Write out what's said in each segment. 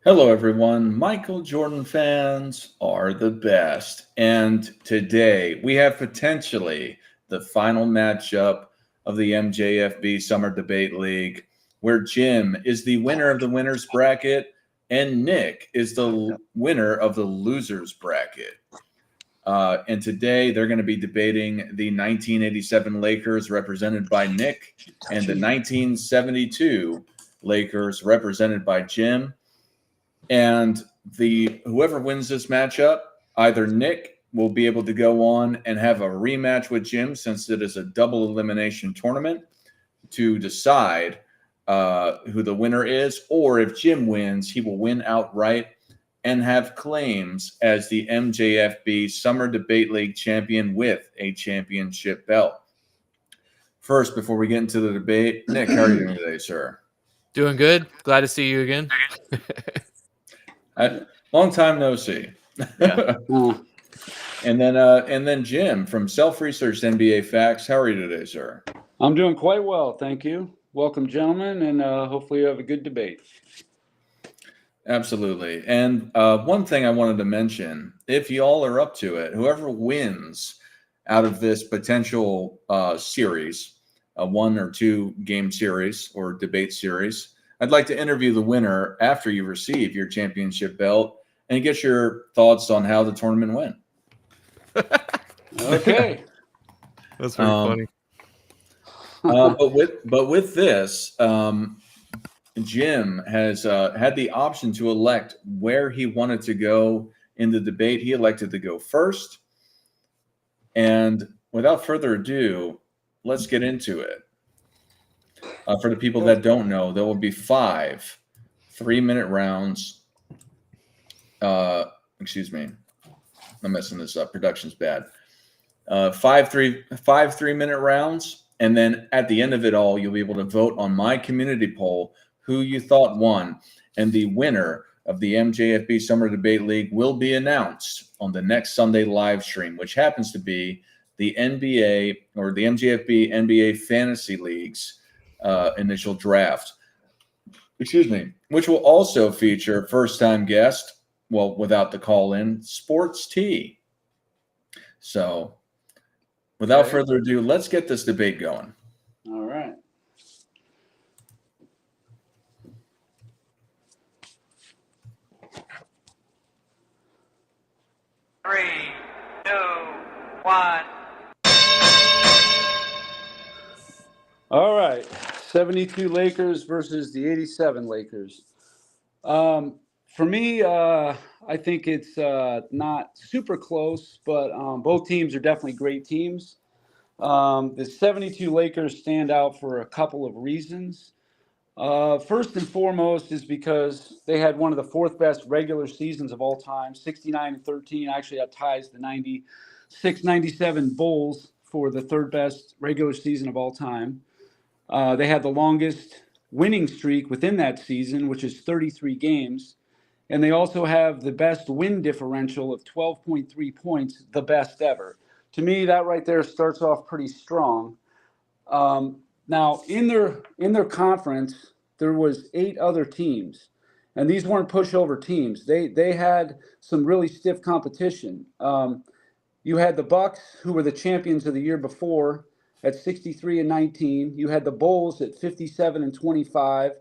Hello, everyone. Michael Jordan fans are the best. And today we have potentially the final matchup of the MJFB Summer Debate League, where Jim is the winner of the winner's bracket and Nick is the winner of the loser's bracket. And today they're going to be debating the 1987 Lakers represented by Nick and the 1972 Lakers represented by Jim. And whoever wins this matchup, either Nick will be able to go on and have a rematch with Jim, since it is a double elimination tournament, to decide who the winner is, or if Jim wins, he will win outright and have claims as the MJFB Summer Debate League champion with a championship belt. First, before we get into the debate, Nick, how are you doing today, sir? Doing good. Glad to see you again. Long time no see. Yeah. And then Jim from Self-Researched NBA Facts. How are you today, sir? I'm doing quite well, thank you. Welcome, gentlemen, and hopefully you have a good debate. Absolutely. And one thing I wanted to mention, if y'all are up to it, whoever wins out of this potential series, a 1 or 2 game series or debate series, I'd like to interview the winner after you receive your championship belt and get your thoughts on how the tournament went. Okay. That's very funny. But with this, Jim has had the option to elect where he wanted to go in the debate. He elected to go first. And without further ado, let's get into it. For the people that don't know, there will be 5 3-minute rounds. Excuse me. I'm messing this up. Production's bad. 5 3-minute rounds. And then at the end of it all, you'll be able to vote on my community poll who you thought won. And the winner of the MJFB Summer Debate League will be announced on the next Sunday live stream, which happens to be the NBA or the MJFB NBA Fantasy League's initial draft. Excuse me. Which will also feature first-time guest, well, without the call-in, Sports T. So, without further ado, let's get this debate going. All right. Three, 2, 1. All right. 72 Lakers versus the 87 Lakers. For me, I think it's not super close, but both teams are definitely great teams. The 72 Lakers stand out for a couple of reasons. First and foremost is because they had one of the 4th best regular seasons of all time, 69-13. Actually, that ties the 96-97 Bulls for the 3rd best regular season of all time. They had the longest winning streak within that season, which is 33 games. And they also have the best win differential of 12.3 points, the best ever. To me, that right there starts off pretty strong. Now, in their conference, there was 8 other teams, and these weren't pushover teams. They had some really stiff competition. You had the Bucks, who were the champions of the year before, at 63-19. You had the Bulls at 57-25.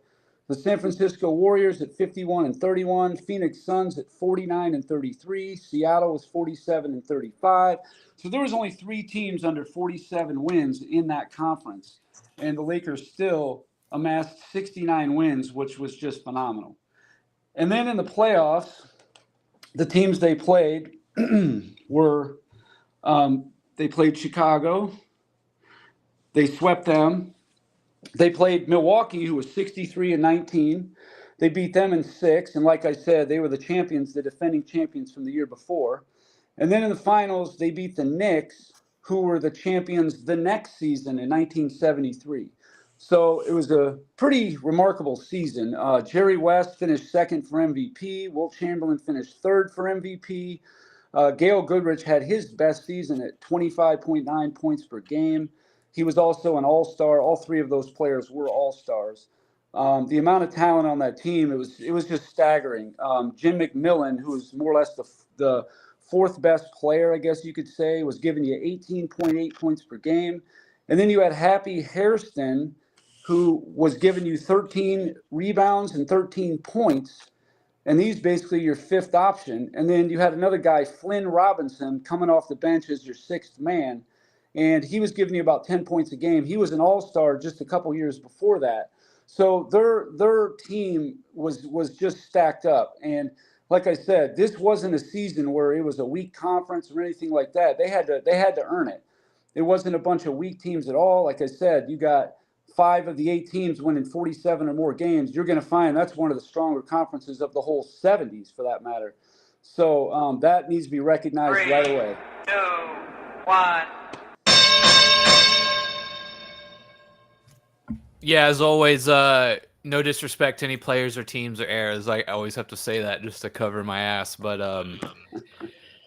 The San Francisco Warriors at 51-31. Phoenix Suns at 49-33. Seattle was 47-35. So there was only 3 teams under 47 wins in that conference. And the Lakers still amassed 69 wins, which was just phenomenal. And then in the playoffs, the teams they played were they played Chicago. They swept them. They played Milwaukee, who was 63-19. They beat them in 6. And like I said, they were the champions, the defending champions from the year before. And then in the finals, they beat the Knicks, who were the champions the next season in 1973. So it was a pretty remarkable season. Jerry West finished 2nd for MVP. Wilt Chamberlain finished 3rd for MVP. Gail Goodrich had his best season at 25.9 points per game. He was also an all-star. All 3 of those players were all-stars. The amount of talent on that team, it was just staggering. Jim McMillan, who was more or less the fourth best player, I guess you could say, was giving you 18.8 points per game. And then you had Happy Hairston, who was giving you 13 rebounds and 13 points. And he's basically your fifth option. And then you had another guy, Flynn Robinson, coming off the bench as your sixth man. And he was giving you about 10 points a game. He was an all-star just a couple years before that. So their team was just stacked up. And like I said, this wasn't a season where it was a weak conference or anything like that. They had to earn it. It wasn't a bunch of weak teams at all. Like I said, you got 5 of the 8 teams winning 47 or more games. You're going to find that's one of the stronger conferences of the whole 70s, for that matter. So that needs to be recognized 3, right away. 2, 1. Yeah, as always, no disrespect to any players or teams or errors. I always have to say that just to cover my ass. But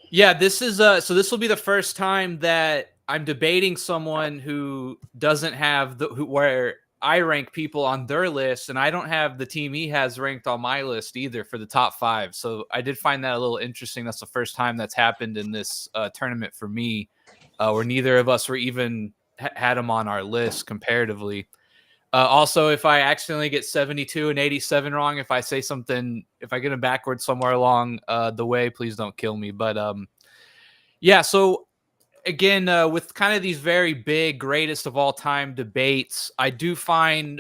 yeah, this is so this will be the first time that I'm debating someone who doesn't have where I rank people on their list, and I don't have the team he has ranked on my list either for the top 5. So I did find that a little interesting. That's the first time that's happened in this tournament for me, where neither of us were even had him on our list comparatively. Also, if I accidentally get 72 and 87 wrong, if I say something, if I get them backwards somewhere along the way, please don't kill me. But yeah, so again, with kind of these very big, greatest of all time debates, I do find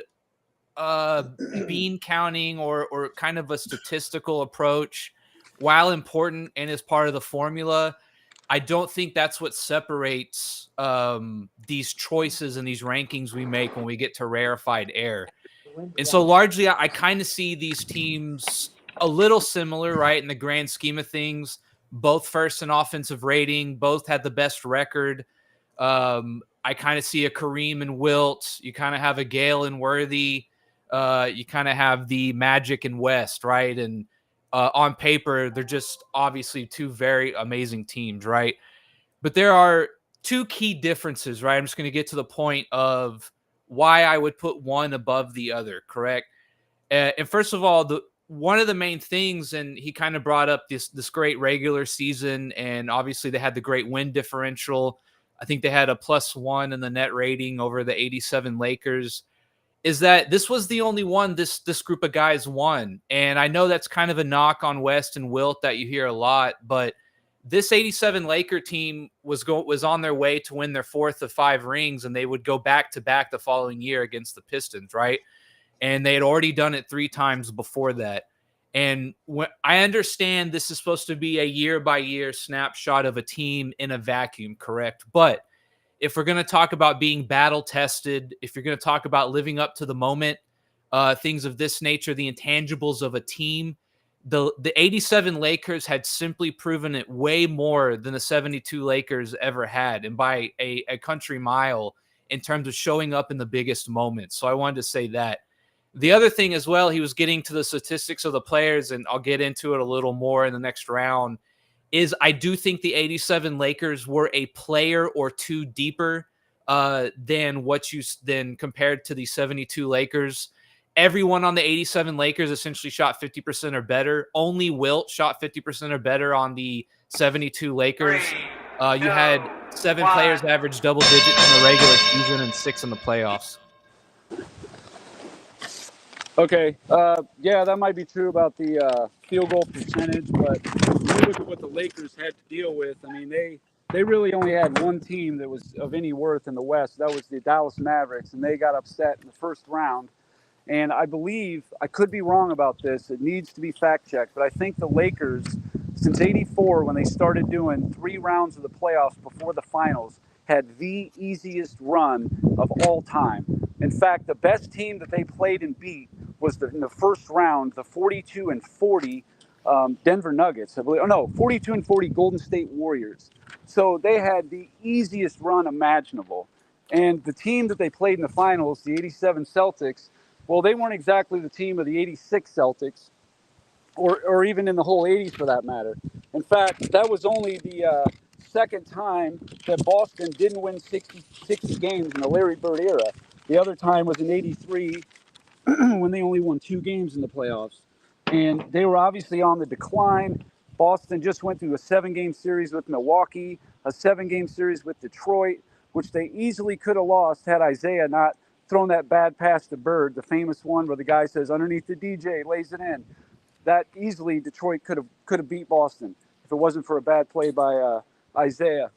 bean counting or kind of a statistical approach, while important and is part of the formula, I don't think that's what separates these choices and these rankings we make when we get to rarefied air. And so largely, I kind of see these teams a little similar, right, in the grand scheme of things. Both first in offensive rating, both had the best record. I kind of see a Kareem and Wilt. You kind of have a Gale and Worthy. You kind of have the Magic and West, right? And on paper, they're just obviously two very amazing teams, right? But there are two key differences, right? I'm just going to get to the point of why I would put one above the other, correct? And first of all, one of the main things, and he kind of brought up this great regular season, and obviously they had the great win differential. I think they had a +1 in the net rating over the 87 Lakers. Is that this was the only one this group of guys won. And I know that's kind of a knock on West and Wilt that you hear a lot, but this 87 Laker team was on their way to win their 4th of 5 rings, and they would go back to back the following year against the Pistons, right? And they had already done it 3 times before that. And when I understand this is supposed to be a year-by-year snapshot of a team in a vacuum, correct? But if we're going to talk about being battle-tested, if you're going to talk about living up to the moment, things of this nature, the intangibles of a team, the 87 Lakers had simply proven it way more than the 72 Lakers ever had, and by a country mile in terms of showing up in the biggest moments. So I wanted to say that. The other thing as well, he was getting to the statistics of the players, and I'll get into it a little more in the next round, is I do think the 87 Lakers were a player or two deeper than compared to the 72 Lakers. Everyone on the 87 Lakers essentially shot 50% or better. Only Wilt shot 50% or better on the 72 Lakers. 3, You had 7 1. players average double digits in the regular season and 6 in the playoffs. Okay. Yeah, that might be true about the field goal percentage, but when you look at what the Lakers had to deal with, I mean, they really only had one team that was of any worth in the West. That was the Dallas Mavericks, and they got upset in the first round. And I believe, I could be wrong about this, it needs to be fact-checked, but I think the Lakers, since '84, when they started doing 3 rounds of the playoffs before the finals, had the easiest run of all time. In fact, the best team that they played and beat was in the first round, the 42-40 Denver Nuggets, I believe. Oh no, 42-40 Golden State Warriors. So they had the easiest run imaginable. And the team that they played in the finals, the 87 Celtics, well, they weren't exactly the team of the 86 Celtics, or even in the whole 80s for that matter. In fact, that was only the second time that Boston didn't win 60 games in the Larry Bird era. The other time was in '83 when they only won 2 games in the playoffs. And they were obviously on the decline. Boston just went through a 7-game series with Milwaukee, a 7-game series with Detroit, which they easily could have lost had Isaiah not thrown that bad pass to Bird, the famous one where the guy says underneath the DJ, lays it in. That easily Detroit could have beat Boston if it wasn't for a bad play by Isaiah.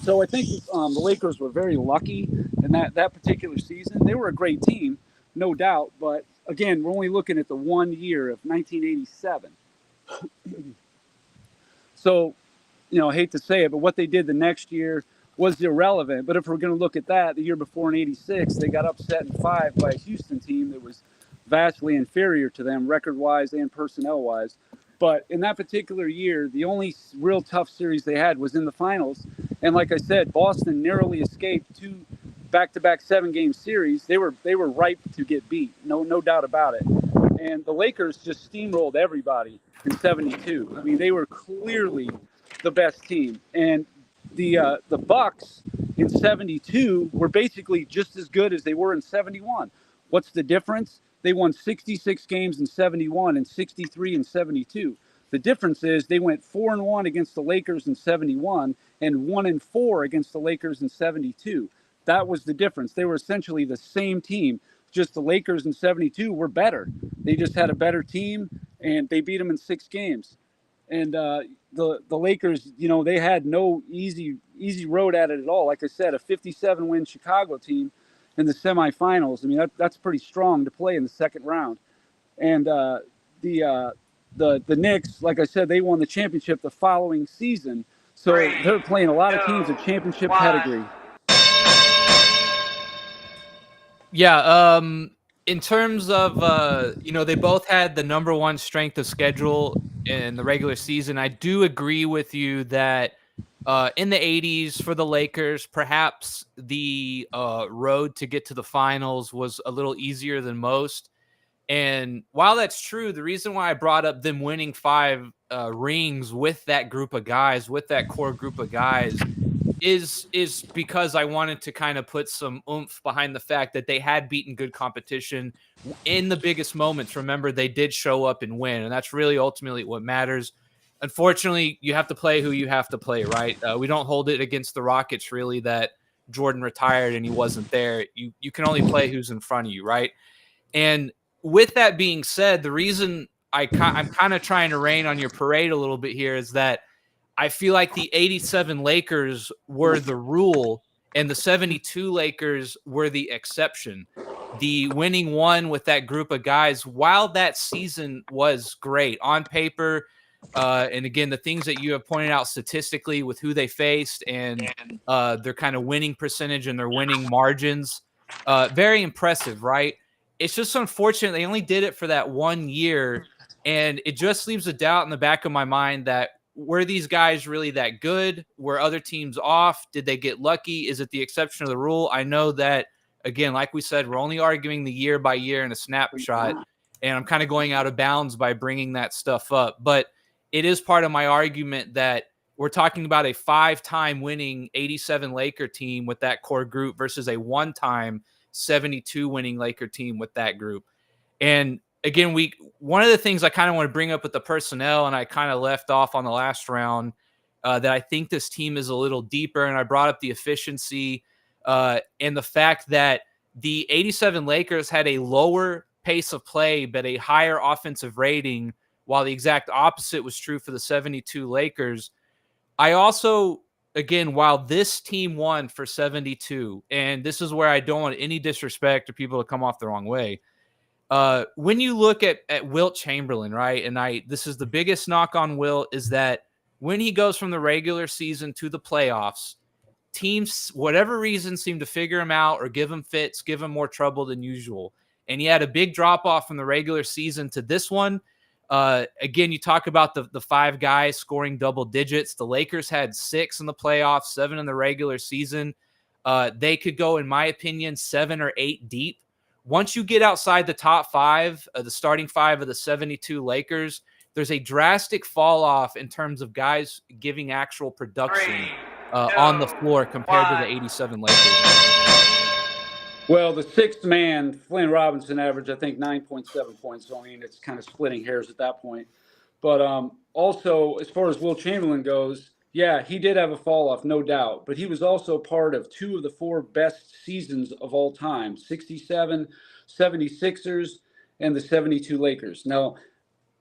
So I think the Lakers were very lucky in that particular season. They were a great team, no doubt. But again, we're only looking at the 1 year of 1987. So, I hate to say it, but what they did the next year was irrelevant. But if we're going to look at that, the year before in 86, they got upset in 5 by a Houston team that was vastly inferior to them record-wise and personnel-wise. But in that particular year, the only real tough series they had was in the finals. And like I said, Boston narrowly escaped 2 back-to-back 7-game series. They were ripe to get beat, no doubt about it. And the Lakers just steamrolled everybody in 72. I mean, they were clearly the best team. And the Bucks in 72 were basically just as good as they were in 71. What's the difference? They won 66 games in 71 and 63 in 72. The difference is they went 4-1 against the Lakers in 71 and 1-4 against the Lakers in 72. That was the difference. They were essentially the same team. Just the Lakers in 72 were better. They just had a better team, and they beat them in 6 games. And the Lakers, they had no easy road at it at all. Like I said, a 57-win Chicago team in the semifinals. I mean, that's pretty strong to play in the second round. And the Knicks, like I said, they won the championship the following season. So they're playing a lot of teams of championship pedigree. Yeah, in terms of, they both had the number 1 strength of schedule in the regular season. I do agree with you that in the 80s for the Lakers, perhaps the road to get to the finals was a little easier than most. And while that's true, the reason why I brought up them winning 5 rings with that group of guys, with that core group of guys, is because I wanted to kind of put some oomph behind the fact that they had beaten good competition in the biggest moments. Remember, they did show up and win, and that's really ultimately what matters. Unfortunately, you have to play who you have to play, right? We don't hold it against the Rockets, really, that Jordan retired and he wasn't there. You can only play who's in front of you, right? And with that being said, the reason I'm kind of trying to rain on your parade a little bit here is that I feel like the 87 Lakers were the rule and the 72 Lakers were the exception. The winning one with that group of guys, while that season was great on paper, and again, the things that you have pointed out statistically with who they faced and their kind of winning percentage and their winning margins, very impressive, right? It's just unfortunate they only did it for that 1 year, and it just leaves a doubt in the back of my mind that were these guys really that good? Were other teams off? Did they get lucky? Is it the exception of the rule? I know that, again, like we said, we're only arguing the year by year in a snapshot, and I'm kind of going out of bounds by bringing that stuff up. But it is part of my argument that we're talking about a 5-time winning 87 Laker team with that core group versus a 1-time 72 winning Laker team with that group. And again, one of the things I kind of want to bring up with the personnel, and I kind of left off on the last round, that I think this team is a little deeper, and I brought up the efficiency and the fact that the 87 Lakers had a lower pace of play but a higher offensive rating, while the exact opposite was true for the 72 Lakers. I also, again, while this team won for 72, and this is where I don't want any disrespect or people to come off the wrong way, when you look at Wilt Chamberlain, right, and this is the biggest knock on Wilt, is that when he goes from the regular season to the playoffs, teams, whatever reason, seem to figure him out or give him fits, give him more trouble than usual. And he had a big drop-off from the regular season to this one. Again, you talk about the 5 guys scoring double digits. The Lakers had 6 in the playoffs, 7 in the regular season. They could go, in my opinion, 7 or 8 deep. Once you get outside the top 5, the starting 5 of the 72 Lakers, there's a drastic fall off in terms of guys giving actual production on the floor compared to the 87 Lakers. Well, the sixth man, Flynn Robinson, averaged, I think, 9.7 points. So, I mean, it's kind of splitting hairs at that point. But also, as far as Will Chamberlain goes, yeah, he did have a fall off, no doubt. But he was also part of two of the four best seasons of all time: 67 76ers and the 72 Lakers. Now,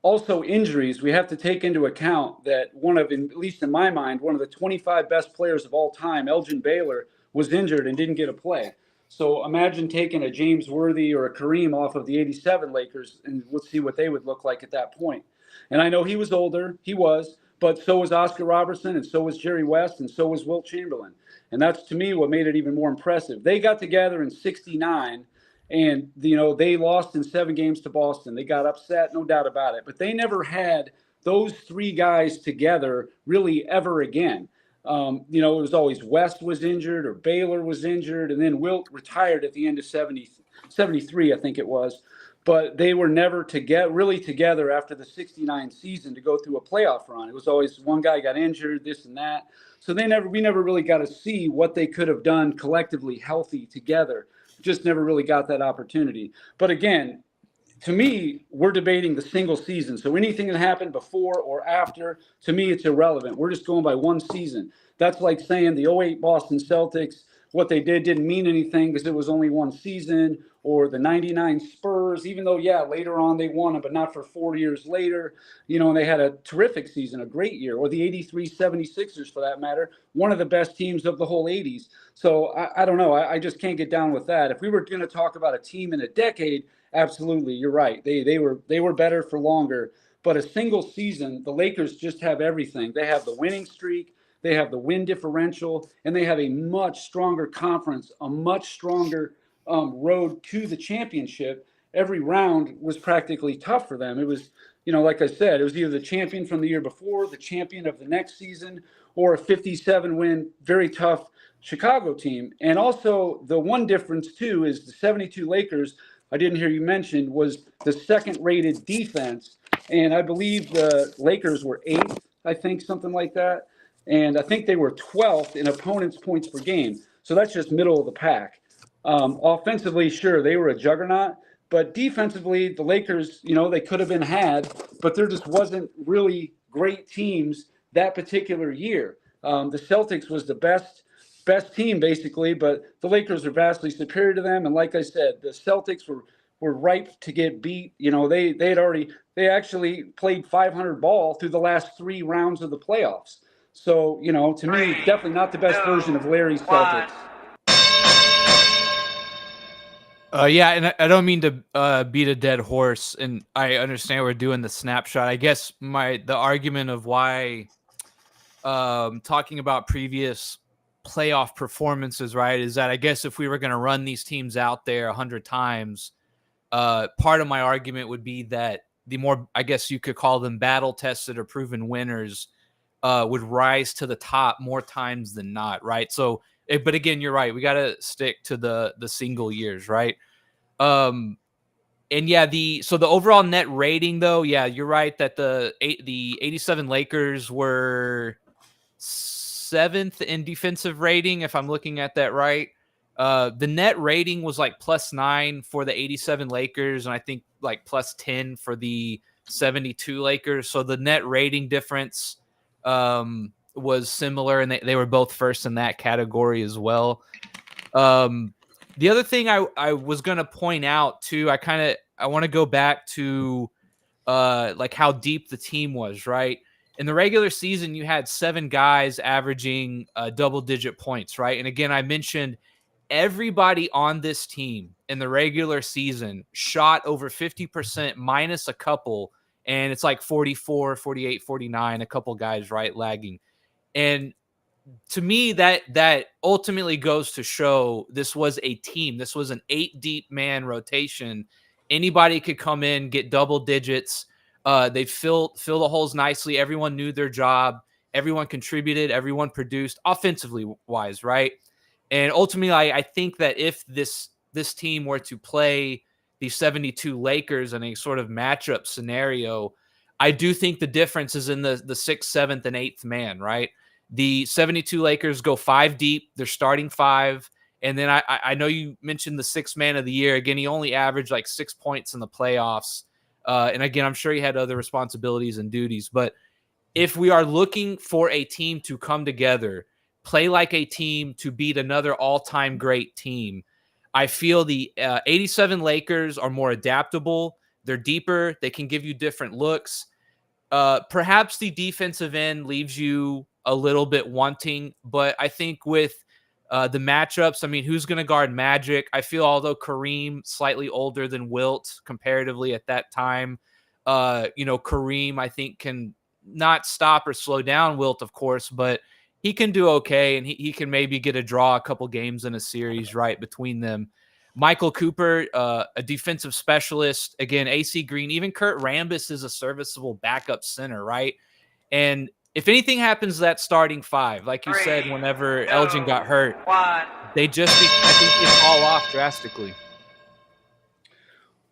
also injuries, we have to take into account that at least in my mind, one of the 25 best players of all time, Elgin Baylor, was injured and didn't get a play. So imagine taking a James Worthy or a Kareem off of the 87 Lakers, and let's see what they would look like at that point. And I know he was older, he was, but so was Oscar Robertson, and so was Jerry West, and so was Wilt Chamberlain. And that's, to me, what made it even more impressive. They got together in 69, and they lost in 7 games to Boston. They got upset, no doubt about it. But they never had those three guys together really ever again. It was always West was injured or Baylor was injured, and then Wilt retired at the end of 73, I think it was. But they were never really together after the 69 season to go through a playoff run. It was always one guy got injured, this and that. So we never really got to see what they could have done collectively healthy together. Just never really got that opportunity. But again, to me, we're debating the single season. So anything that happened before or after, to me, it's irrelevant. We're just going by one season. That's like saying the '08 Boston Celtics, what they did didn't mean anything because it was only one season, or the '99 Spurs, even though, yeah, later on they won it, but not for 4 years later, and they had a terrific season, a great year, or the '83 76ers for that matter, one of the best teams of the whole '80s. So I don't know. I just can't get down with that. If we were going to talk about a team in a decade, absolutely, you're right. They were better for longer. But a single season, the Lakers just have everything. They have the winning streak, they have the win differential, and they have a much stronger conference, a much stronger road to the championship. Every round was practically tough for them. It was, like I said, it was either the champion from the year before, the champion of the next season, or a 57-win, very tough Chicago team. And also the one difference, too, is the 72 Lakers, I didn't hear you mention, was the second-rated defense. And I believe the Lakers were 8th, I think, something like that. And I think they were 12th in opponents' points per game. So that's just middle of the pack. Offensively, sure, they were a juggernaut. But defensively, the Lakers, they could have been had, but there just wasn't really great teams that particular year. The Celtics was the best team, basically, but the Lakers are vastly superior to them. And like I said, the Celtics were ripe to get beat. They actually played 500 ball through the last 3 rounds of the playoffs. So, to me, definitely not the best version of Larry's Celtics. Yeah, and I don't mean to beat a dead horse, and I understand we're doing the snapshot. I guess the argument of why talking about previous playoff performances, right, is that I guess if we were going to run these teams out there 100 times, part of my argument would be that the more, I guess you could call them battle-tested or proven winners, would rise to the top more times than not, right? So, but again, you're right. We got to stick to the single years, right? And yeah, the overall net rating, though, yeah, you're right that the 87 Lakers were 7th in defensive rating, if I'm looking at that right. The net rating was like +9 for the 87 Lakers, and I think like +10 for the 72 Lakers. So the net rating difference was similar, and they were both first in that category as well. The other thing I was going to point out too, I want to go back to like how deep the team was, right? In the regular season, you had 7 guys averaging double-digit points, right? And again, I mentioned everybody on this team in the regular season shot over 50% minus a couple, and it's like 44, 48, 49, a couple guys, right, lagging. And to me, that ultimately goes to show this was a team. This was an 8-deep man rotation. Anybody could come in, get double digits. They fill the holes nicely. Everyone knew their job. Everyone contributed. Everyone produced offensively wise, right? And ultimately, I think that if this team were to play the 72 Lakers in a sort of matchup scenario, I do think the difference is in the 6th, 7th, and 8th man, right? The 72 Lakers go 5 deep. They're starting 5, And then I know you mentioned the sixth man of the year. Again, he only averaged like 6 points in the playoffs. And again, I'm sure he had other responsibilities and duties. But if we are looking for a team to come together, play like a team to beat another all-time great team, I feel the 87 Lakers are more adaptable. They're deeper. They can give you different looks. Perhaps the defensive end leaves you a little bit wanting, but I think with the matchups, I mean, who's going to guard Magic? I feel Kareem, slightly older than Wilt comparatively at that time, Kareem, I think, can not stop or slow down Wilt, of course, but he can do okay, and he can maybe get a draw a couple games in a series right between them. Michael Cooper, a defensive specialist. Again, AC Green, even Kurt Rambis is a serviceable backup center, right? And if anything happens to that starting five, like you said, whenever Elgin got hurt, I think they fall off drastically.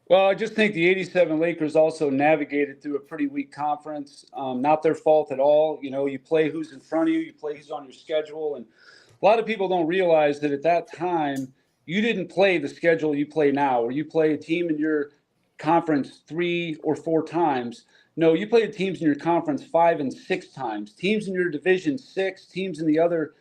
Well, I just think the 87 Lakers also navigated through a pretty weak conference. Not their fault at all. You play who's in front of you, you play who's on your schedule. And a lot of people don't realize that at that time, you didn't play the schedule you play now, where you play a team in your conference 3 or 4 times. No, you played teams in your conference 5 and 6 times, teams in your division 6, teams in the other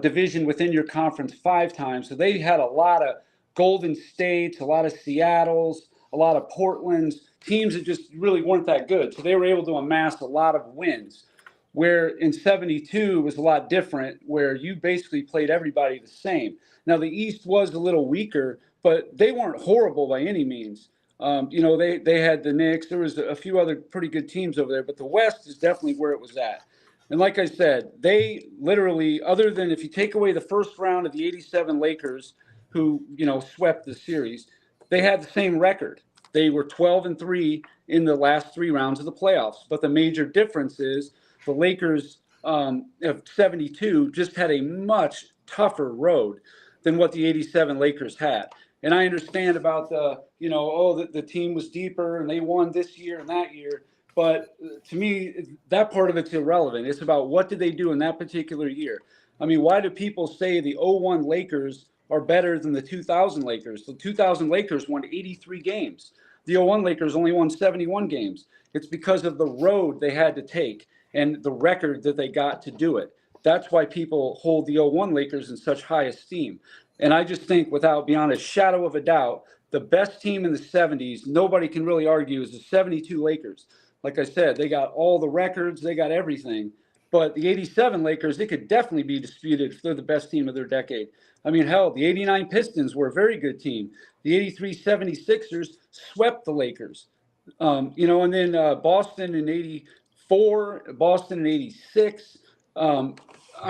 division within your conference 5 times. So they had a lot of Golden States, a lot of Seattles, a lot of Portlands, teams that just really weren't that good. So they were able to amass a lot of wins. Where in 72 was a lot different, where you basically played everybody the same. Now, the East was a little weaker, but they weren't horrible by any means. They had the Knicks. There was a few other pretty good teams over there, but the West is definitely where it was at. And like I said, they literally, other than if you take away the first round of the 87 Lakers, who, swept the series, they had the same record. They were 12-3 in the last 3 rounds of the playoffs. But the major difference is the Lakers of 72 just had a much tougher road than what the 87 Lakers had. And I understand about the team was deeper and they won this year and that year. But to me, that part of it's irrelevant. It's about what did they do in that particular year. I mean, why do people say the 01 Lakers are better than the 2000 Lakers? The 2000 Lakers won 83 games. The 01 Lakers only won 71 games. It's because of the road they had to take and the record that they got to do it. That's why people hold the 01 Lakers in such high esteem. And I just think, without beyond a shadow of a doubt, the best team in the 70s, nobody can really argue, is the 72 Lakers. Like I said, they got all the records, they got everything. But the 87 Lakers, it could definitely be disputed if they're the best team of their decade. I mean, hell, the 89 Pistons were a very good team. The 83 76ers swept the Lakers. And then Boston in 84, Boston in 86. I'm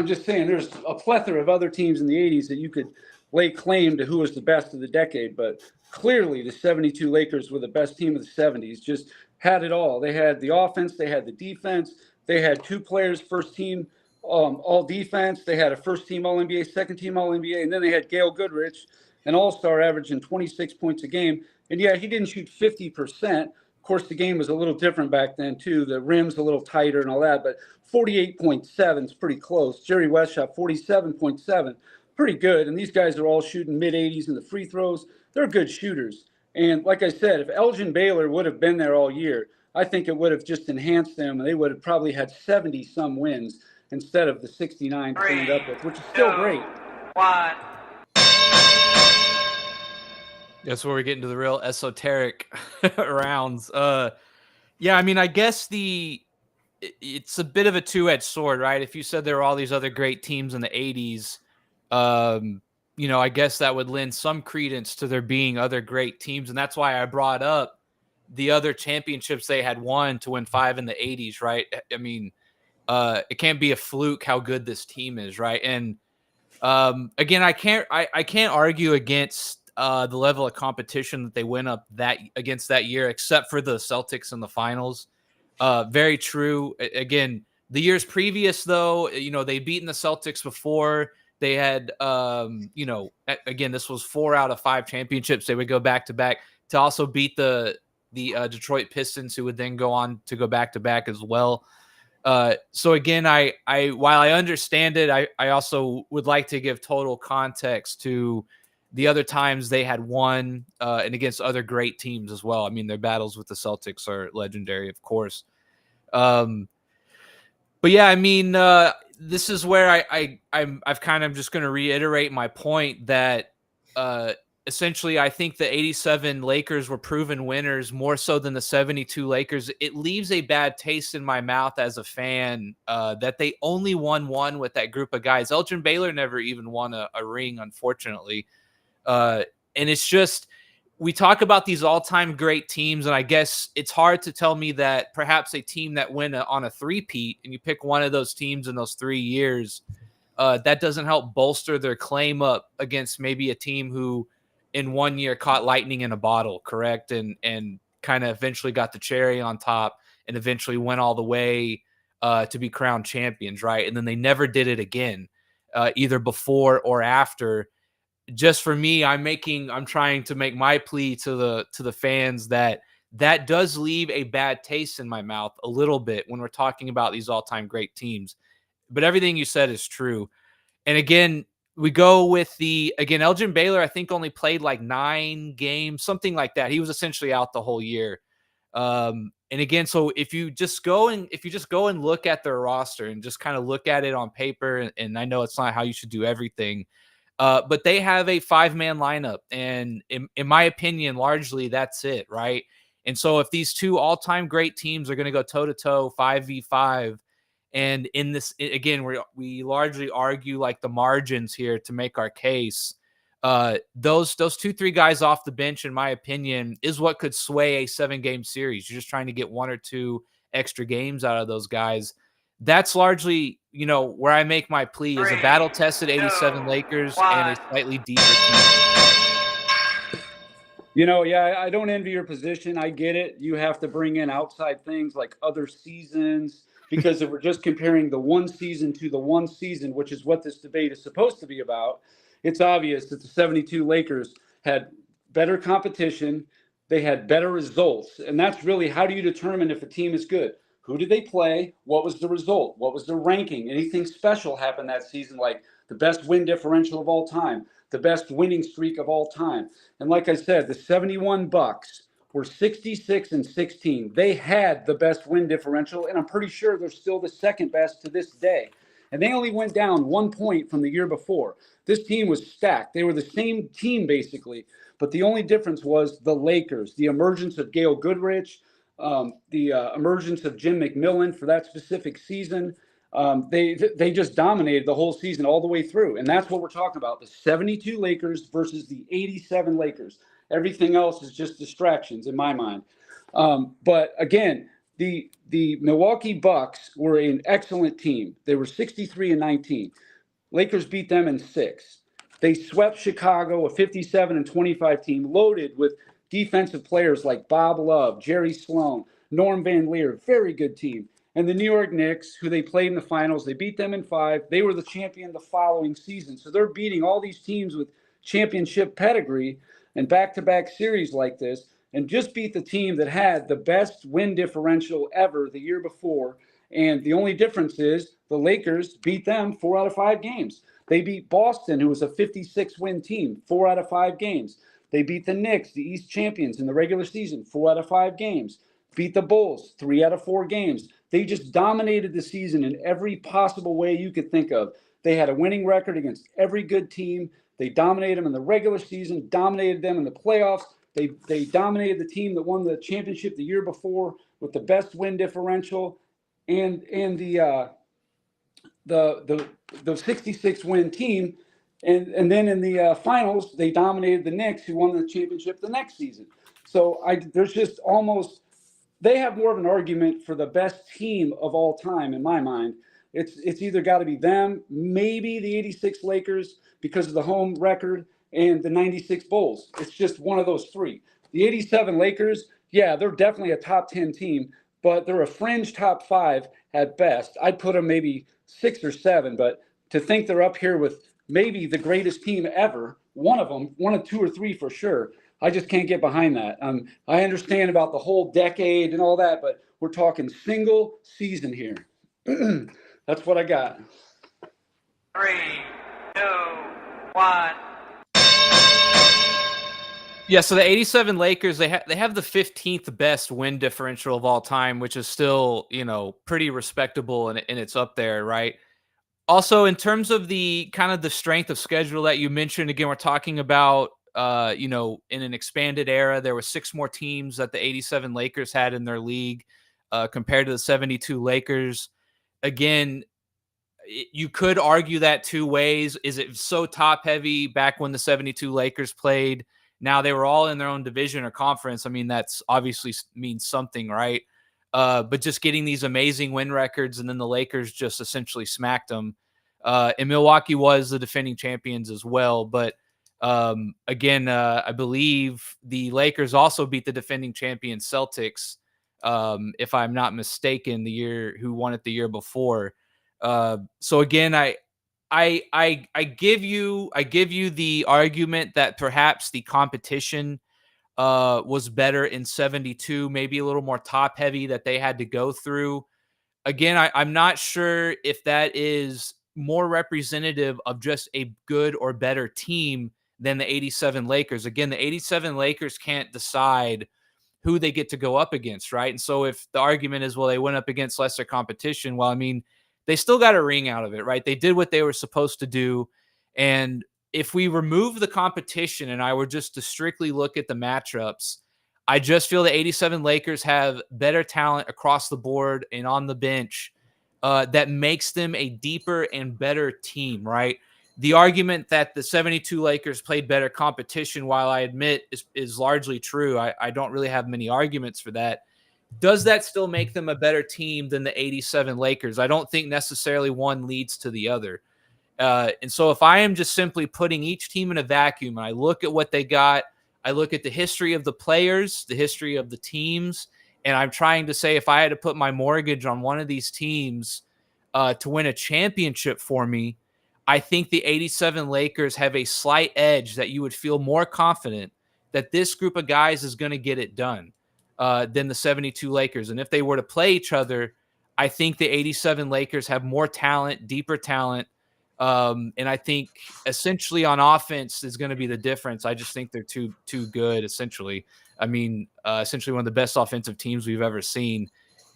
just saying there's a plethora of other teams in the 80s that you could lay claim to who was the best of the decade. But clearly the 72 Lakers were the best team of the 70s, just had it all. They had the offense, they had the defense, they had 2 players, first team all defense. They had a first team All NBA, second team All NBA, and then they had Gail Goodrich, an all-star averaging 26 points a game. And yeah, he didn't shoot 50%. Of course, the game was a little different back then too. The rim's a little tighter and all that, but 48.7 is pretty close. Jerry West shot 47.7, pretty good. And these guys are all shooting mid-80s in the free throws. They're good shooters. And like I said, if Elgin Baylor would have been there all year, I think it would have just enhanced them, and they would have probably had 70-some wins instead of the 69 to end up with, which is still great. 1. That's where we get into the real esoteric rounds. Yeah, I mean, I guess it's a bit of a two-edged sword, right? If you said there were all these other great teams in the 80s, I guess that would lend some credence to there being other great teams. And that's why I brought up the other championships they had won to win 5 in the 80s, right? I mean, it can't be a fluke how good this team is, right? And again, I can't argue against the level of competition that they went up against that year, except for the Celtics in the finals. Very true. Again, the years previous, though, they'd beaten the Celtics before. They had, again, this was 4 out of 5 championships. They would go back to back to also beat the Detroit Pistons, who would then go on to go back to back as well. So again, I while I understand it, I also would like to give total context to the other times they had won and against other great teams as well. I mean, their battles with the Celtics are legendary, of course. But yeah, I mean, this is where I've kind of just going to reiterate my point that essentially I think the 87 Lakers were proven winners more so than the 72 Lakers. It leaves a bad taste in my mouth as a fan that they only won one with that group of guys. Elgin Baylor never even won a ring, unfortunately. And it's just, we talk about these all-time great teams, and I guess it's hard to tell me that perhaps a team that went on a three-peat and you pick one of those teams in those 3 years, that doesn't help bolster their claim up against maybe a team who in 1 year caught lightning in a bottle, correct? And kind of eventually got the cherry on top and eventually went all the way to be crowned champions, right? And then they never did it again, either before or after. Just for me, I'm trying to make my plea to the fans that does leave a bad taste in my mouth a little bit when we're talking about these all-time great teams. But everything you said is true. And again, we go with Elgin Baylor, I think only played like 9 games, something like that. He was essentially out the whole year. And again, so if you just go and look at their roster and just kind of look at it on paper, and I know it's not how you should do everything, but they have a 5-man lineup, and in my opinion, largely that's it, right? And so if these two all-time great teams are going to go toe-to-toe 5v5, and in this, again, we largely argue like the margins here to make our case, those 2-3 guys off the bench, in my opinion, is what could sway a 7-game series. You're just trying to get 1 or 2 extra games out of those guys. That's largely, where I make my plea is a battle-tested 87 Lakers and a slightly deeper team. Yeah, I don't envy your position. I get it. You have to bring in outside things like other seasons, because if we're just comparing the one season to the one season, which is what this debate is supposed to be about, it's obvious that the 72 Lakers had better competition. They had better results. And that's really, how do you determine if a team is good? Who did they play? What was the result? What was the ranking? Anything special happened that season, like the best win differential of all time, the best winning streak of all time? And like I said, the 71 Bucks were 66-16. They had the best win differential, and I'm pretty sure they're still the second best to this day. And they only went down 1 point from the year before. This team was stacked. They were the same team, basically. But the only difference was the Lakers, the emergence of Gail Goodrich, the emergence of Jim McMillan for that specific season. They just dominated the whole season all the way through. And that's what we're talking about, the 72 Lakers versus the 87 Lakers. Everything else is just distractions in my mind. But again, the Milwaukee Bucks were an excellent team. They were 63-19. Lakers beat them in 6. They swept Chicago, a 57-25 team, loaded with defensive players like Bob Love, Jerry Sloan, Norm Van Leer, very good team. And the New York Knicks, who they played in the finals, they beat them in 5. They were the champion the following season. So they're beating all these teams with championship pedigree and back-to-back series like this, and just beat the team that had the best win differential ever the year before. And the only difference is the Lakers beat them 4 out of 5 games. They beat Boston, who was a 56-win team, 4 out of 5 games. They beat the Knicks, the East champions, in the regular season, 4 out of 5 games. Beat the Bulls, 3 out of 4 games. They just dominated the season in every possible way you could think of. They had a winning record against every good team. They dominated them in the regular season, dominated them in the playoffs. They dominated the team that won the championship the year before with the best win differential, and the 66-win team. And then in the finals, they dominated the Knicks, who won the championship the next season. So there's just almost, they have more of an argument for the best team of all time in my mind. It's either got to be them, maybe the 86 Lakers because of the home record, and the 96 Bulls. It's just one of those 3. The 87 Lakers, yeah, they're definitely a top 10 team, but they're a fringe top 5 at best. I'd put them maybe 6 or 7, but to think they're up here with maybe the greatest team ever, one of them, 1 of 2 or 3 for sure, I just can't get behind that. I understand about the whole decade and all that, but we're talking single season here. That's what I got. 3, 2, 1. Yeah, so the 87 Lakers, they have the 15th best win differential of all time, which is still, pretty respectable, and it's up there, right? Also, in terms of the kind of the strength of schedule that you mentioned, again, we're talking about in an expanded era, there were 6 more teams that the 87 Lakers had in their league compared to the 72 Lakers. Again, you could argue that two ways. Is it so top heavy back when the 72 Lakers played? Now they were all in their own division or conference. I mean, that's obviously means something, right? But just getting these amazing win records, and then the Lakers just essentially smacked them. And Milwaukee was the defending champions as well. But again, I believe the Lakers also beat the defending champion Celtics, if I'm not mistaken, who won it the year before. So again, I give you the argument that perhaps the competition was better in 72, maybe a little more top heavy that they had to go through. Again, I'm not sure if that is more representative of just a good or better team than the 87 Lakers. Again, the 87 Lakers can't decide who they get to go up against, right? And so if the argument is, well, they went up against lesser competition, well, I mean, they still got a ring out of it, right? They did what they were supposed to do. And if we remove the competition and I were just to strictly look at the matchups, I just feel the 87 Lakers have better talent across the board and on the bench that makes them a deeper and better team, right? The argument that the 72 Lakers played better competition, while I admit is largely true, I don't really have many arguments for that. Does that still make them a better team than the 87 Lakers? I don't think necessarily one leads to the other. And so if I am just simply putting each team in a vacuum and I look at what they got, I look at the history of the players, the history of the teams, and I'm trying to say if I had to put my mortgage on one of these teams to win a championship for me, I think the 87 Lakers have a slight edge that you would feel more confident that this group of guys is going to get it done than the 72 Lakers. And if they were to play each other, I think the 87 Lakers have more talent, deeper talent. And I think essentially on offense is going to be the difference. I just think they're too good, essentially. I mean, essentially one of the best offensive teams we've ever seen.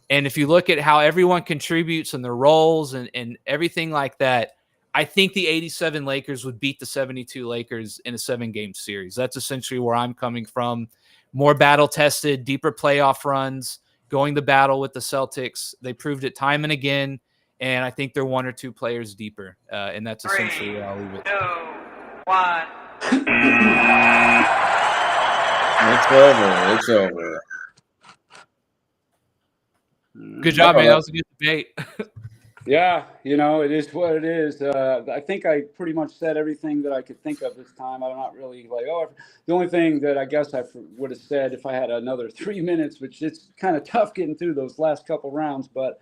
And if you look at how everyone contributes and their roles and everything like that, I think the 87 Lakers would beat the 72 Lakers in a 7-game series. That's essentially where I'm coming from. More battle-tested, deeper playoff runs, going to battle with the Celtics. They proved it time and again, and I think they're one or two players deeper, and that's essentially where I'll leave it. 2, 1. It's over. It's over. Good job, man. That was a good debate. Yeah, it is what it is. I think I pretty much said everything that I could think of this time. I'm not really the only thing that I guess I would have said if I had another 3 minutes, which it's kind of tough getting through those last couple rounds. But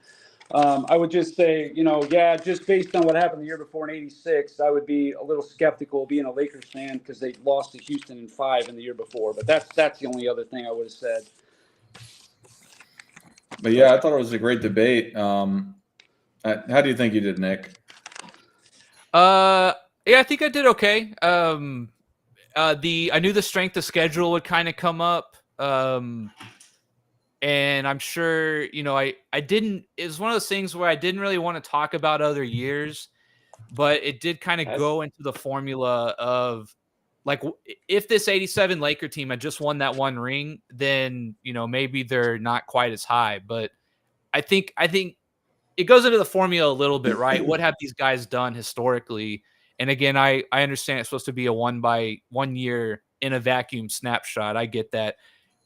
I would just say, just based on what happened the year before in '86, I would be a little skeptical being a Lakers fan because they lost to Houston in 5 in the year before. But that's the only other thing I would have said. But yeah, I thought it was a great debate. How do you think you did, Nick? Yeah, I think I did okay. I knew the strength of schedule would kind of come up. And I'm sure, I didn't, it was one of those things where I didn't really want to talk about other years, but it did kind of go into the formula of like, if this 87 Laker team had just won that one ring, then, maybe they're not quite as high, but I think it goes into the formula a little bit, right? What have these guys done historically? And again, I understand it's supposed to be a 1 year in a vacuum snapshot. I get that.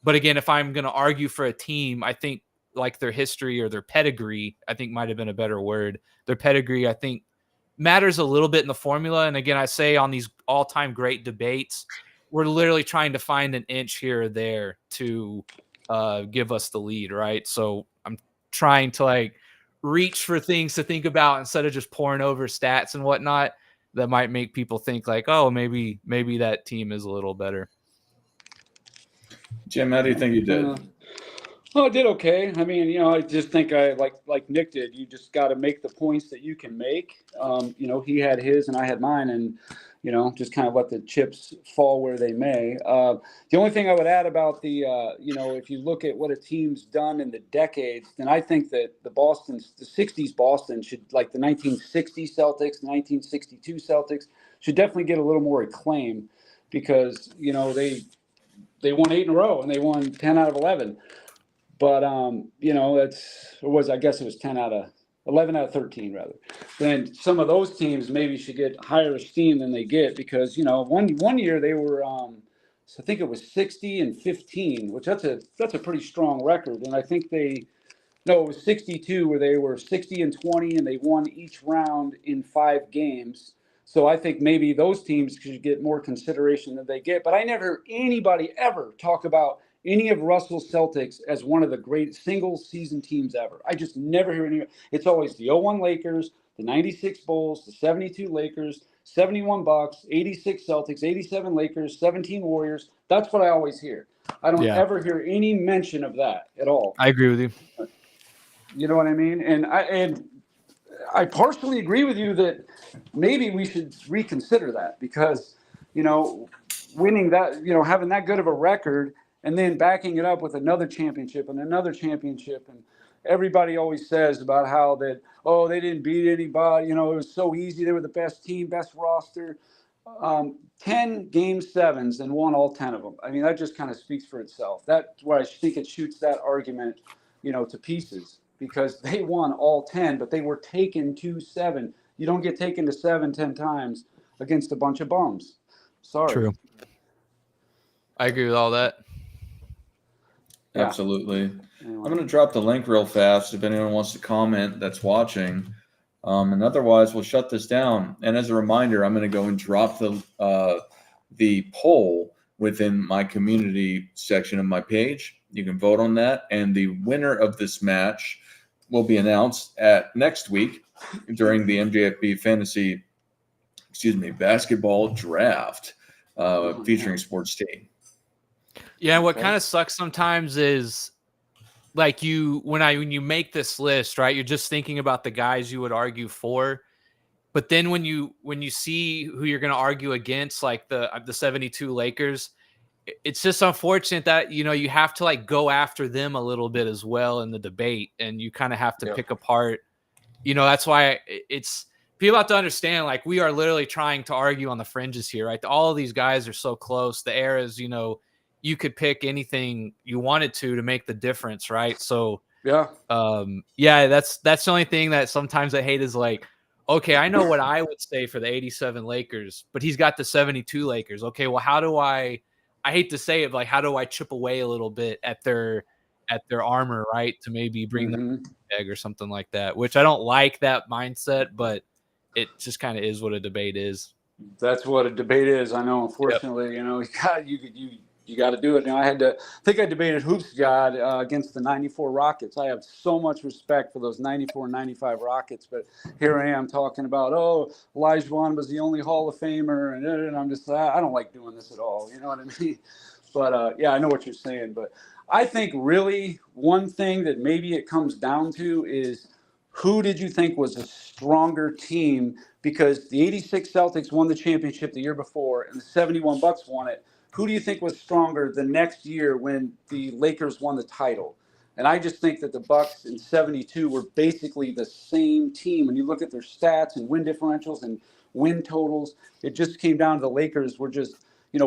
But again, if I'm going to argue for a team, I think like their history or their pedigree, I think might have been a better word. Their pedigree, I think, matters a little bit in the formula. And again, I say on these all-time great debates, we're literally trying to find an inch here or there to give us the lead, right? So I'm trying to reach for things to think about instead of just pouring over stats and whatnot that might make people think oh, maybe that team is a little better. Jim, how do you think you did? Oh, I did okay. I mean, I just think I like Nick did. You just got to make the points that you can make. He had his and I had mine, and just kind of let the chips fall where they may. The only thing I would add about if you look at what a team's done in the decades, then I think that the '60s Boston should, like the 1960 Celtics, the 1962 Celtics, should definitely get a little more acclaim because they won 8 in a row and they won 10 out of 11. But I guess it was 10 out of 11 out of 13 rather. Then some of those teams maybe should get higher esteem than they get because one year they were I think it was 60 and 15, which that's a pretty strong record. And I think it was 62 where they were 60 and 20 and they won each round in 5 games. So I think maybe those teams should get more consideration than they get. But I never heard anybody ever talk about any of Russell's Celtics as one of the great single season teams ever. I just never hear any. It's always the 01 Lakers, the 96 Bulls, the 72 Lakers, 71 Bucks, 86 Celtics, 87 Lakers, 17 Warriors. That's what I always hear. I don't Yeah. ever hear any mention of that at all. I agree with you. You know what I mean? And I partially agree with you that maybe we should reconsider that because, winning that, having that good of a record and then backing it up with another championship and another championship. And everybody always says about how that, oh, they didn't beat anybody. It was so easy. They were the best team, best roster. 10 game sevens and won all 10 of them. I mean, that just kind of speaks for itself. That's why I think it shoots that argument, to pieces because they won all 10, but they were taken to 7. You don't get taken to 7 10 times against a bunch of bums. Sorry. True. I agree with all that. Yeah. Absolutely. Anyway. I'm going to drop the link real fast if anyone wants to comment that's watching. And otherwise, we'll shut this down. And as a reminder, I'm going to go and drop the poll within my community section of my page. You can vote on that. And the winner of this match will be announced at next week during the MJFB basketball draft featuring Sports Team. Yeah, what kind of sucks sometimes is like when you make this list, right? You're just thinking about the guys you would argue for, but then when you see who you're going to argue against, like the 72 Lakers, it's just unfortunate that you have to like go after them a little bit as well in the debate, and you kind of have to pick apart. That's why it's people have to understand, like, we are literally trying to argue on the fringes here, right? All of these guys are so close. The eras, you could pick anything you wanted to make the difference, right? So that's the only thing that sometimes I hate is like, okay, I know what I would say for the 87 Lakers, but he's got the 72 Lakers. Okay, well, how do I hate to say it, but like, how do I chip away a little bit at their armor, right? To maybe bring them egg or something like that, which I don't like that mindset, but it just kind of is what a debate is. That's what a debate is. I know, unfortunately, you got to do it. I debated Hoops God against the 94 Rockets. I have so much respect for those 94 and 95 Rockets, but here I am talking about, Olajuwon was the only Hall of Famer, and I'm just, I don't like doing this at all. You know what I mean? But I know what you're saying. But I think really one thing that maybe it comes down to is who did you think was a stronger team? Because the 86 Celtics won the championship the year before, and the 71 Bucks won it. Who do you think was stronger the next year when the Lakers won the title? And I just think that the Bucks in 72 were basically the same team. When you look at their stats and win differentials and win totals, it just came down to the Lakers were just,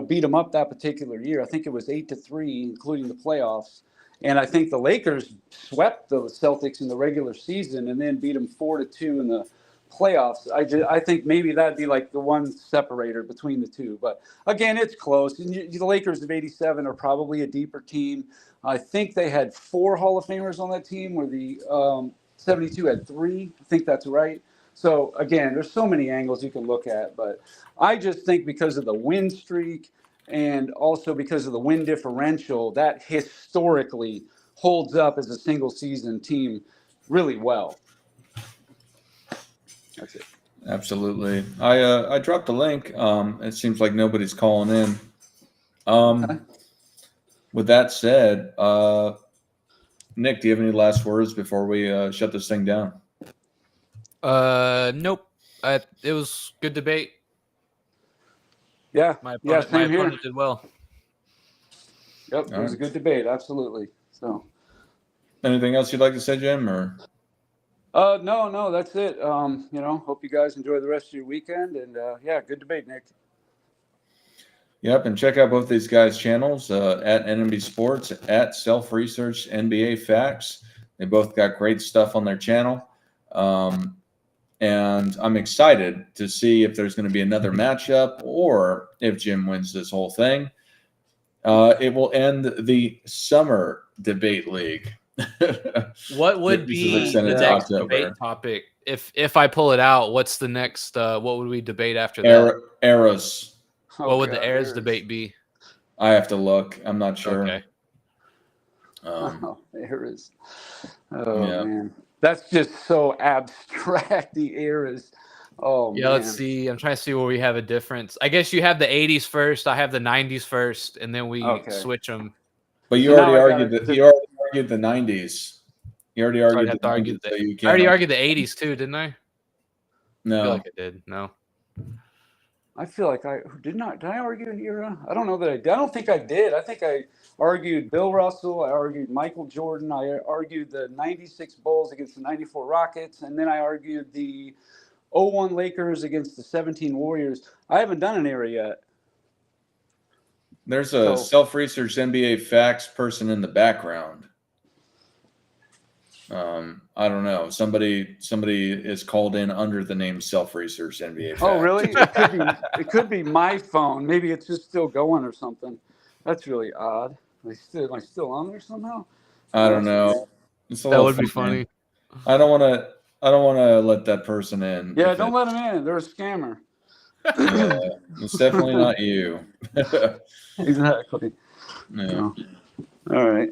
beat them up that particular year. I think it was 8-3, including the playoffs. And I think the Lakers swept the Celtics in the regular season and then beat them 4-2 in the playoffs. I think maybe that'd be like the one separator between the two. But again, it's close. And the Lakers of 87 are probably a deeper team. I think they had 4 Hall of Famers on that team, where the 72 had 3. I think that's right. So again, there's so many angles you can look at. But I just think because of the win streak and also because of the win differential, that historically holds up as a single season team really well. That's it. Absolutely. I dropped the link. It seems like nobody's calling in. Okay. With that said, Nick, do you have any last words before we shut this thing down? Nope. It was good debate. Yeah, My yeah, opponent, my same here. opponent did well. Yep, it was a good debate, absolutely. So, Anything else you'd like to say, Jim? Or no, that's it. Hope you guys enjoy the rest of your weekend, and yeah, good debate, Nick. yep, and check out both these guys' channels at NMB Sports, at Self Research NBA Facts. They both got great stuff on their channel. And I'm excited to see if there's going to be another matchup or if Jim wins this whole thing. It will end the summer debate league. What would This is be the extended to next October. debate topic? If I pull it out, what's the next? What would we debate after that? Eras. What would the God, Airs there's- debate be? I have to look. I'm not sure. Okay. There is. Oh Yeah. man, that's just so abstract. The eras. Oh Yeah, man. let's see. I'm trying to see where we have a difference. I guess you have the 80s first. I have the 90s first, and then we Okay. switch them. But you So now already I argued gotta- that you already argued the 90s. You already So I'd argued have the to argue 90s, the, so you I can't already argue- argued the 80s too, didn't I? I No. feel like I did. No. I feel like did I argue an era? I don't know that I did. I don't think I did. I think I argued Bill Russell. I argued Michael Jordan. I argued the 96 Bulls against the 94 Rockets. And then I argued the 01 Lakers against the 17 Warriors. I haven't done an era yet. There's a So- self-research NBA Facts person in the background. I don't know. Somebody is called in under the name Self-Research NBA Facts. Oh, really? It could be my phone. Maybe it's just still going or something. That's really odd. Am I still on there somehow? I don't know. It's a That little would be funny. I don't want to let that person in. Yeah, if don't let them in. They're a scammer. Yeah, it's definitely not you. Exactly. Yeah. All right.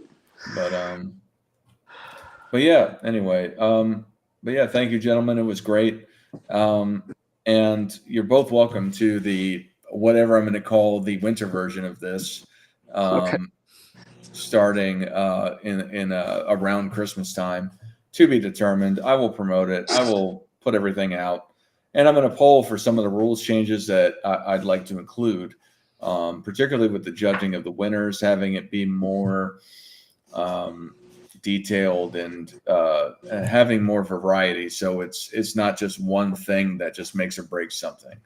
But yeah, anyway, but yeah, thank you, gentlemen. It was great. And you're both welcome to the whatever I'm going to call the winter version of this, Okay. starting in around Christmas time, to be determined. I will promote it. I will put everything out, and I'm going to poll for some of the rules changes that I'd like to include, particularly with the judging of the winners, having it be more detailed and having more variety, so it's not just one thing that just makes or breaks something.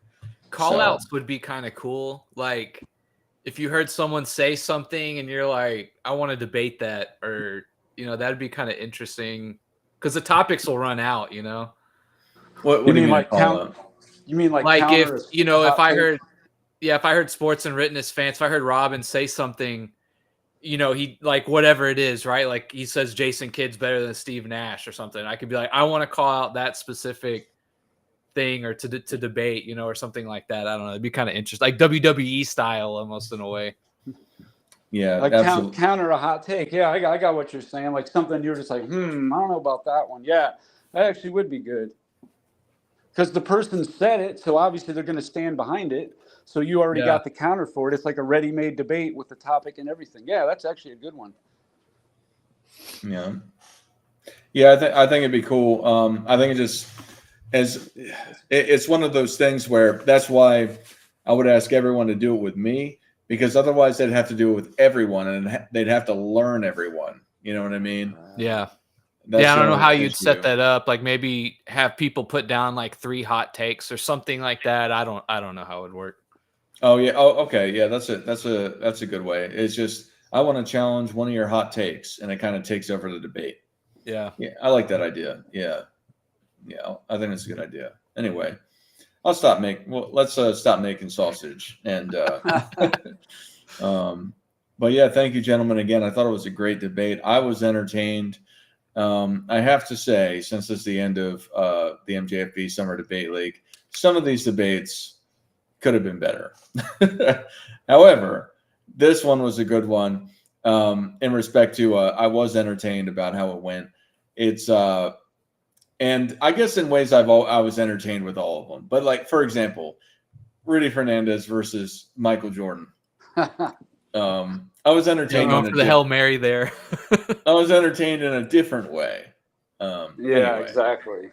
Call outs would be kind of cool. Like if you heard someone say something and you're like, I want to debate that, or that'd be kind of interesting because the topics will run out. What do you mean like call count? out? You mean like Like if counter if I take? heard, if I heard Sports and Written as fans, if I heard Robin say something, he like whatever it is, right? Like he says Jason Kidd's better than Steve Nash or something. I could be like, I want to call out that specific thing or to debate, or something like that. I don't know. It'd be kind of interesting, like WWE style almost in a way. Yeah, Like absolutely. counter a hot take. Yeah, I got what you're saying. Like something you're just like, I don't know about that one. Yeah, that actually would be good. Because the person said it, so obviously they're going to stand behind it. So you already Yeah. got the counter for it. It's like a ready-made debate with the topic and everything. Yeah, that's actually a good one. Yeah, I think it'd be cool. I think it's one of those things where that's why I would ask everyone to do it with me, because otherwise they'd have to do it with everyone and they'd have to learn everyone. You know what I mean? Yeah. That's I the don't know only how you'd issue. set that up. Like maybe have people put down like 3 hot takes or something like that. I don't know how it would work. Oh yeah. Oh, okay. Yeah, that's a good way. It's just I want to challenge one of your hot takes, and it kind of takes over the debate. Yeah. Yeah, I like that idea. Yeah, I think it's a good idea. Anyway, let's stop making sausage and. But yeah, thank you, gentlemen. Again, I thought it was a great debate. I was entertained. I have to say, since it's the end of the MJFB Summer Debate League, some of these debates could have been better. However, this one was a good one. In respect to, I was entertained about how it went. It's and I guess in ways I was entertained with all of them. But like, for example, Rudy Fernandez versus Michael Jordan. I was entertained. Going for the Hail Mary there. I was entertained in a different way. Yeah, Anyway. exactly.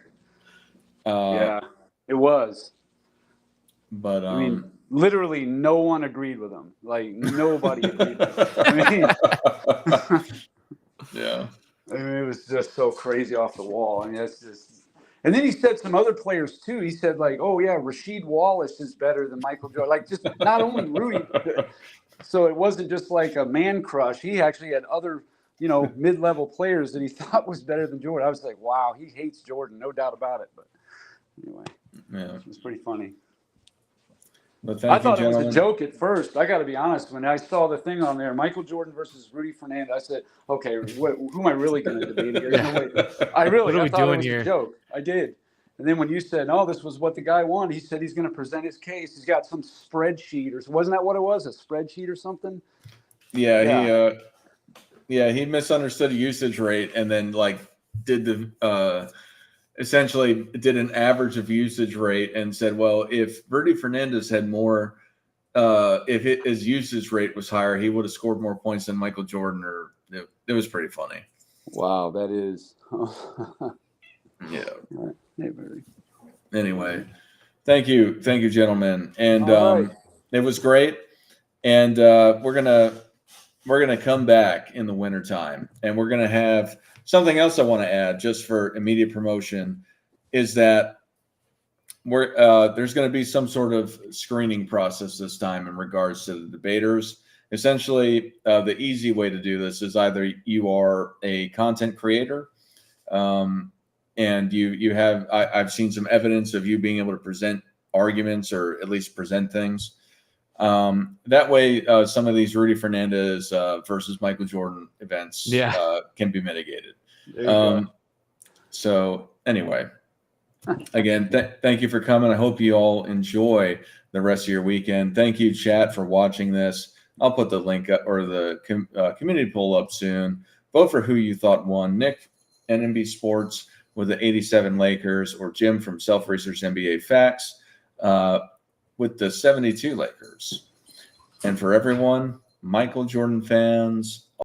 Uh, Yeah, it was. But I mean, literally no one agreed with him. Like nobody agreed with him. yeah. I mean, it was just so crazy off the wall. I mean, that's just. And then he said some other players too. He said like, "Oh yeah, Rasheed Wallace is better than Michael Jordan." Like just not only Rudy. So it wasn't just like a man crush. He actually had other, mid-level players that he thought was better than Jordan. I was like, wow, he hates Jordan, no doubt about it. But anyway, it was pretty funny. But I thank you, thought it was gentlemen. a joke at first. I got to be honest. When I saw the thing on there, Michael Jordan versus Rudy Fernandez, I said, okay, who am I really going to debate here? Yeah. No way. I thought it was a joke. I did. And then when you said, "Oh, this was what the guy wanted," he said he's going to present his case. He's got some spreadsheet, or wasn't that what it was? A spreadsheet or something? Yeah. He misunderstood a usage rate and then did essentially did an average of usage rate and said, well, if Rudy Fernandez had more, if his usage rate was higher, he would have scored more points than Michael Jordan. Or it was pretty funny. Wow, that is. Yeah. Hey, Barry. Anyway, thank you, gentlemen, and All right. it was great. And we're gonna come back in the wintertime, and we're gonna have something else I want to add just for immediate promotion. Is that there's going to be some sort of screening process this time in regards to the debaters. Essentially, the easy way to do this is either you are a content creator, and you have I've seen some evidence of you being able to present arguments or at least present things. That way, some of these Rudy Fernandez versus Michael Jordan events can be mitigated. So anyway, again, thank you for coming. I hope you all enjoy the rest of your weekend. Thank you, chat, for watching this. I'll put the link up or the community poll up soon. Vote for who you thought won. Nick, NMB Sports with the 87 Lakers, or Jim from Self Research NBA Facts with the 72 Lakers. And for everyone, Michael Jordan fans,